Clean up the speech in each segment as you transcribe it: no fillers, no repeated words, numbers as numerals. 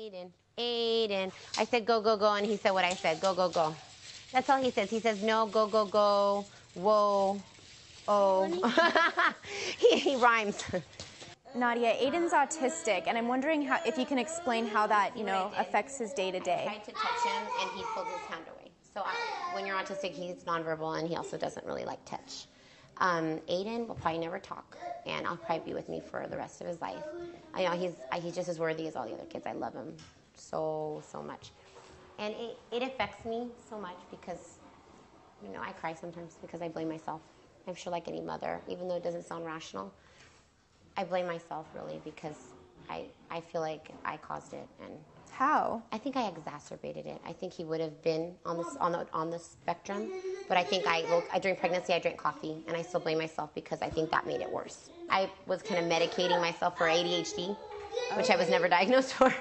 Aidan, Aidan. I said, go, go, go, and he said what I said, go, go, go. That's all he says. He says, no, go, go, go, whoa, oh. he rhymes. Nadia, Aidan's autistic, and I'm wondering if you can explain how that, affects his day-to-day. I tried to touch him, and he pulled his hand away. So when you're autistic, he's nonverbal, and he also doesn't really like touch. Aidan will probably never talk, and I'll probably be with me for the rest of his life. I know he's just as worthy as all the other kids. I love him so, so much. And it affects me so much because, I cry sometimes because I blame myself. I'm sure like any mother, even though it doesn't sound rational, I blame myself really because I feel like I caused it. And how? I think I exacerbated it. I think he would have been on the spectrum, but I think during pregnancy I drank coffee, and I still blame myself because I think that made it worse. I was kind of medicating myself for ADHD, which I was never diagnosed for,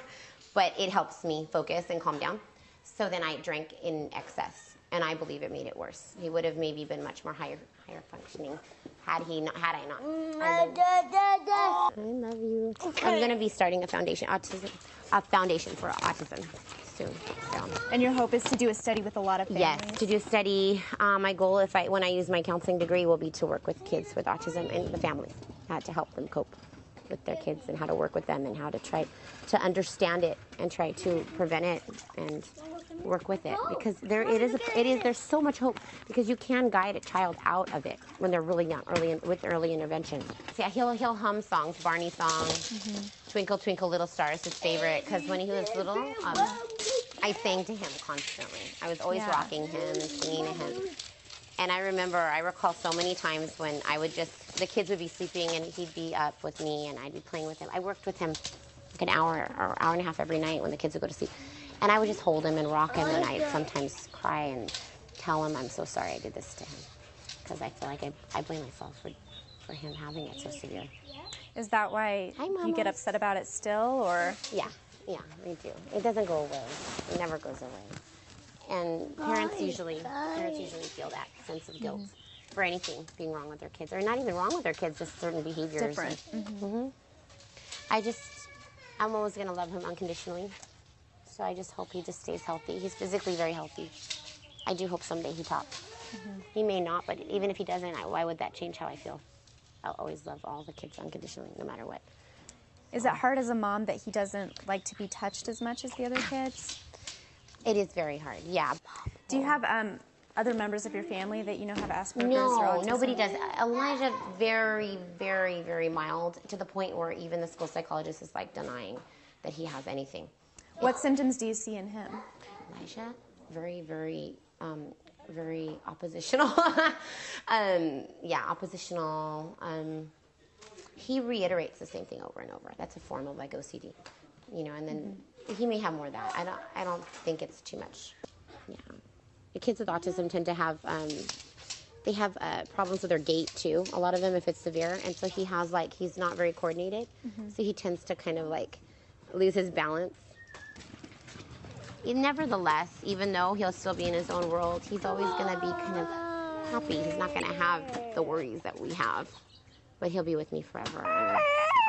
but it helps me focus and calm down. So then I drank in excess, and I believe it made it worse. He would have maybe been much more higher functioning had I not. I love you. Okay. I'm going to be starting a foundation for autism soon. So. And your hope is to do a study with a lot of families? Yes, to do a study. My goal, when I use my counseling degree, will be to work with kids with autism and the families, to help them cope with their kids and how to work with them and how to try to understand it and try to prevent it and work with it, because there's so much hope, because you can guide a child out of it when they're really young, with early intervention. See, he'll hum songs, Barney songs, Twinkle Twinkle Little Star is his favorite, because when he was little, I sang to him constantly. I was always rocking him and singing to him. And I recall so many times when the kids would be sleeping and he'd be up with me and I'd be playing with him. I worked with him like an hour or hour and a half every night when the kids would go to sleep. And I would just hold him and rock him, and I'd sometimes cry and tell him I'm so sorry I did this to him, because I feel like I blame myself for him having it so severe. Is that why you get upset about it still, or? Yeah, I do. It doesn't go away. It never goes away. And parents usually feel that sense of guilt for anything being wrong with their kids, or not even wrong with their kids, just certain behaviors. Different. I'm always going to love him unconditionally. So I just hope he just stays healthy. He's physically very healthy. I do hope someday he talks. He may not, but even if he doesn't, why would that change how I feel? I'll always love all the kids unconditionally, no matter what. Is it hard as a mom that he doesn't like to be touched as much as the other kids? It is very hard, yeah. Do you have other members of your family that have Asperger's or autism? No, nobody does. Elijah, very, very, very mild, to the point where even the school psychologist is denying that he has anything. What symptoms do you see in him? Elijah, very, very, very oppositional. Oppositional. He reiterates the same thing over and over. That's a form of OCD, and then he may have more of that. I don't think it's too much. Yeah. The kids with autism tend to have, they have problems with their gait too. A lot of them, if it's severe, and so he has he's not very coordinated, so he tends to kind of lose his balance. Nevertheless, even though he'll still be in his own world, he's always going to be kind of happy. He's not going to have the worries that we have, but he'll be with me forever, and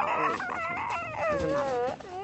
I'll always love him. Doesn't matter.